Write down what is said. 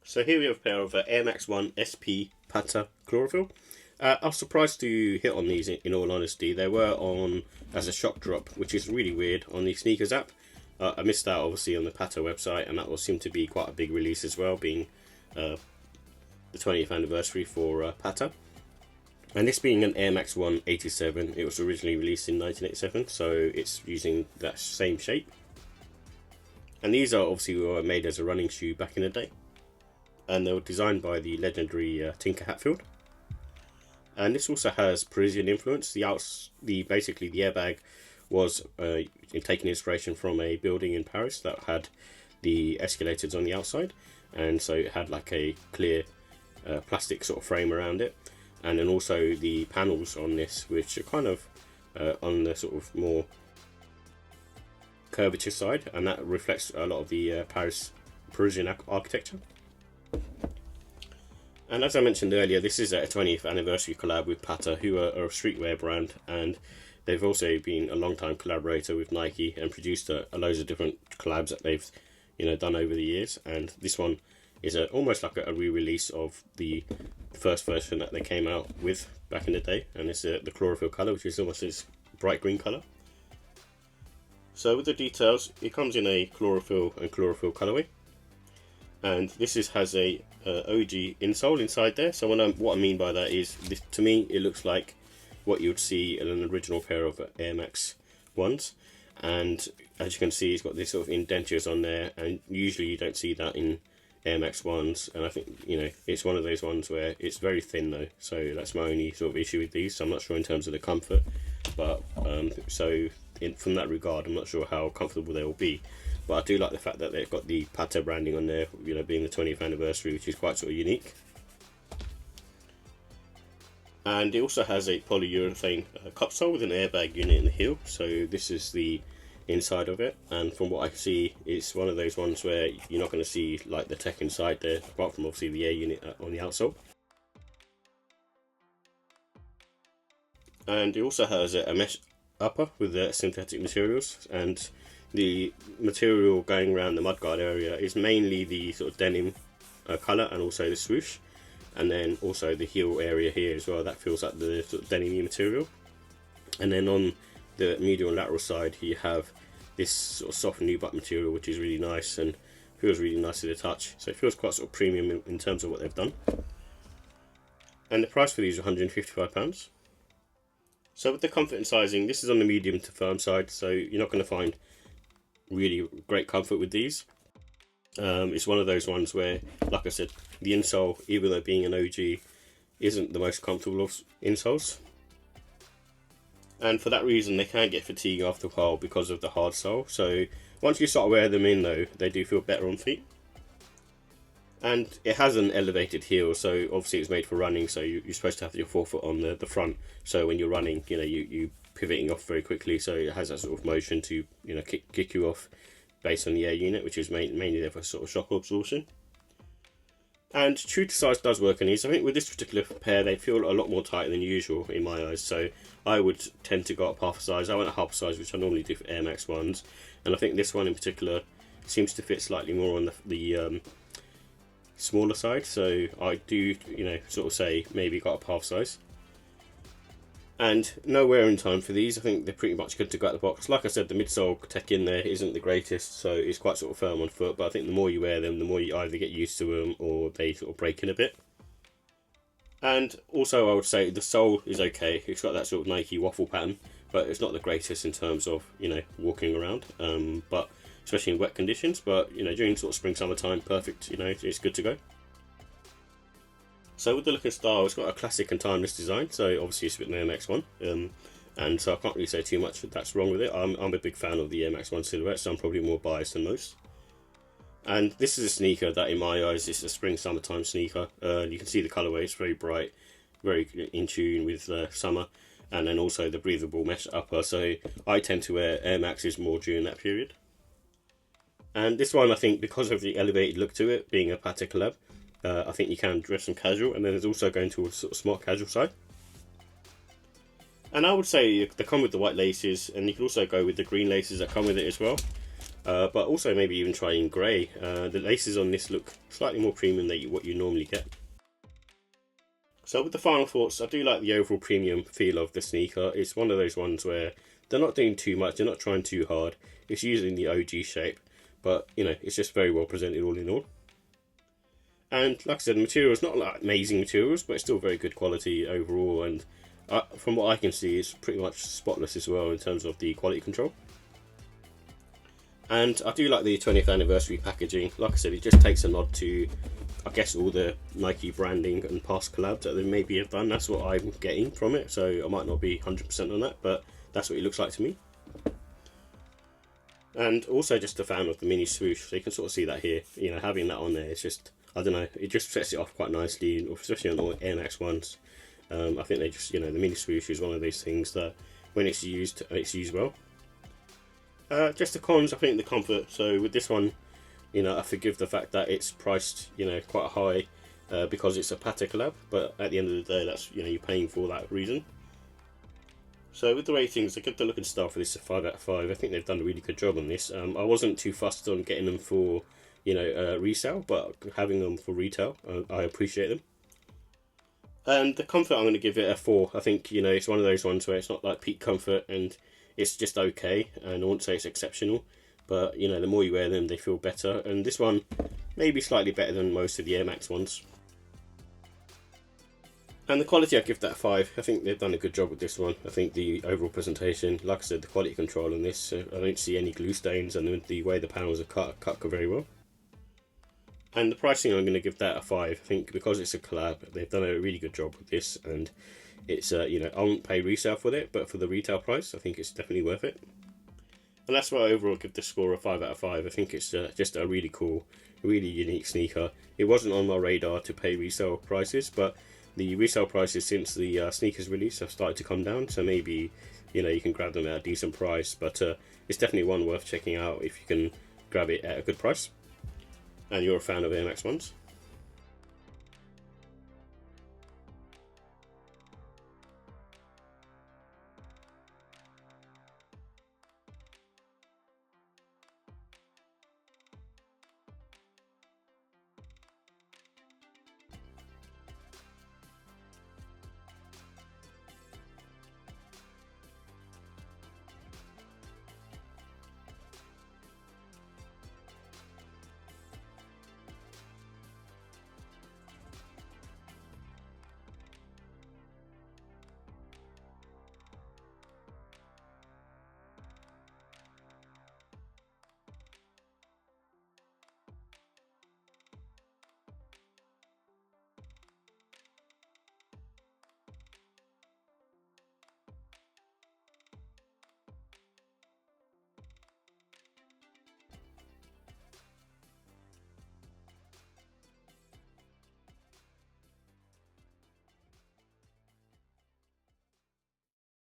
So here we have a pair of Air Max 1 SP Patta Chlorophyll. I was surprised to hit on these in all honesty. They were on as a shock drop, which is really weird on the sneakers app. I missed out obviously on the Patta website, and that will seem to be quite a big release as well, being the 20th anniversary for Patta. And this being an Air Max 1 87, it was originally released in 1987, so it's using that same shape. And these are obviously were made as a running shoe back in the day. And they were designed by the legendary Tinker Hatfield. And this also has Parisian influence. Basically the airbag was taking inspiration from a building in Paris that had the escalators on the outside, and so it had like a clear plastic sort of frame around it, and then also the panels on this, which are kind of on the sort of more curvature side, and that reflects a lot of the Parisian architecture. And as I mentioned earlier, this is a 20th anniversary collab with Patta, who are a streetwear brand, and they've also been a long-time collaborator with Nike and produced loads of different collabs that they've done over the years. And this one is almost like a re-release of the first version that they came out with back in the day, and it's the chlorophyll colour, which is almost this bright green colour. So with the details, it comes in a chlorophyll and chlorophyll colourway. And this has a OG insole inside there. So what I mean by that is, this, to me, it looks like what you would see in an original pair of Air Max 1s. And as you can see, it's got this sort of indentures on there, and usually you don't see that in Air Max 1s. And I think, it's one of those ones where it's very thin though. So that's my only sort of issue with these. So I'm not sure in terms of the comfort. But from that regard, I'm not sure how comfortable they will be. But I do like the fact that they've got the Patta branding on there, being the 20th anniversary, which is quite sort of unique. And it also has a polyurethane cupsole with an airbag unit in the heel. So this is the inside of it. And from what I see, it's one of those ones where you're not going to see like the tech inside there, apart from obviously the air unit on the outsole. And it also has a mesh upper with the synthetic materials, and the material going around the mudguard area is mainly the sort of denim colour, and also the swoosh, and then also the heel area here as well, that feels like the sort of denim material. And then on the medial and lateral side you have this sort of soft nubuck material, which is really nice and feels really nice to the touch, so it feels quite sort of premium in terms of what they've done. And the price for these is £155. So with the comfort and sizing, this is on the medium to firm side, so you're not going to find really great comfort with these. It's one of those ones where, like I said, the insole, even though being an OG, isn't the most comfortable of insoles. And for that reason, they can get fatigued after a while because of the hard sole. So once you start wearing them in though, they do feel better on feet. And it has an elevated heel, so obviously it's made for running, so you're supposed to have your forefoot on the front, so when you're running, you pivoting off very quickly, so it has that sort of motion to kick you off based on the air unit, which is mainly there for sort of shock absorption. And true to size does work on these. I think with this particular pair, they feel a lot more tight than usual in my eyes, so I would tend to go up half a size. I went a half a size, which I normally do for Air Max 1s, and I think this one in particular seems to fit slightly more on the smaller side, so I do sort of say maybe got up half size. And no wear in time for these. I think they're pretty much good to go out the box. Like I said, the midsole tech in there isn't the greatest, so it's quite sort of firm on foot, but I think the more you wear them, the more you either get used to them or they sort of break in a bit. And also I would say the sole is okay. It's got that sort of Nike waffle pattern, but it's not the greatest in terms of walking around, but especially in wet conditions. But during sort of spring summertime, perfect. It's good to go. So with the look and style, it's got a classic and timeless design, so obviously it's with an Air Max 1, and so I can't really say too much that's wrong with it. I'm a big fan of the Air Max 1 silhouette, so I'm probably more biased than most. And this is a sneaker that in my eyes is a spring summertime sneaker. You can see the colourway, it's very bright, very in tune with summer, and then also the breathable mesh upper, so I tend to wear Air Maxes more during that period. And this one, I think, because of the elevated look to it, being a Patta collab, I think you can dress them casual, and then there's also going to a sort of smart casual side. And I would say they come with the white laces, and you can also go with the green laces that come with it as well. but also maybe even try in grey. The laces on this look slightly more premium than what you normally get. So with the final thoughts, I do like the overall premium feel of the sneaker. It's one of those ones where they're not doing too much, they're not trying too hard. It's using the OG shape, but you know, it's just very well presented all in all. And like I said, the material is not like amazing materials, but it's still very good quality overall. And from what I can see, it's pretty much spotless as well in terms of the quality control. And I do like the 20th anniversary packaging. Like I said, it just takes a nod to, I guess, all the Nike branding and past collabs that they maybe have done. That's what I'm getting from it, so I might not be 100% on that, but that's what it looks like to me. And also just a fan of the mini swoosh, so you can sort of see that here. You know, having that on there, it's just, I don't know, it just sets it off quite nicely, especially on all Air Max ones. I think they just, you know, the mini swoosh is one of those things that when it's used well. Just the cons, I think the comfort. So with this one, you know, I forgive the fact that it's priced, you know, quite high because it's a Patta collab, but at the end of the day, that's, you know, you're paying for that reason. So with the ratings, I give the look and style for this a 5 out of 5. I think they've done a really good job on this. I wasn't too fussed on getting them for, you know, resale, but having them for retail, I appreciate them. And the comfort, I'm going to give it a 4. I think, you know, it's one of those ones where it's not like peak comfort and it's just okay, and I won't say it's exceptional, but you know, the more you wear them, they feel better. And this one may be slightly better than most of the Air Max ones. And the quality, I give that a 5. I think they've done a good job with this one. I think the overall presentation, like I said, the quality control on this, I don't see any glue stains, and the way the panels are cut very well. And the pricing, I'm going to give that a 5. I think because it's a collab, they've done a really good job with this, and it's, you know, I won't pay resale for it, but for the retail price, I think it's definitely worth it. And that's why I overall give the score a 5 out of 5. I think it's just a really cool, really unique sneaker. It wasn't on my radar to pay resale prices, but the resale prices since the sneakers release have started to come down, so maybe, you know, you can grab them at a decent price, but it's definitely one worth checking out if you can grab it at a good price and you're a fan of Air Max ones.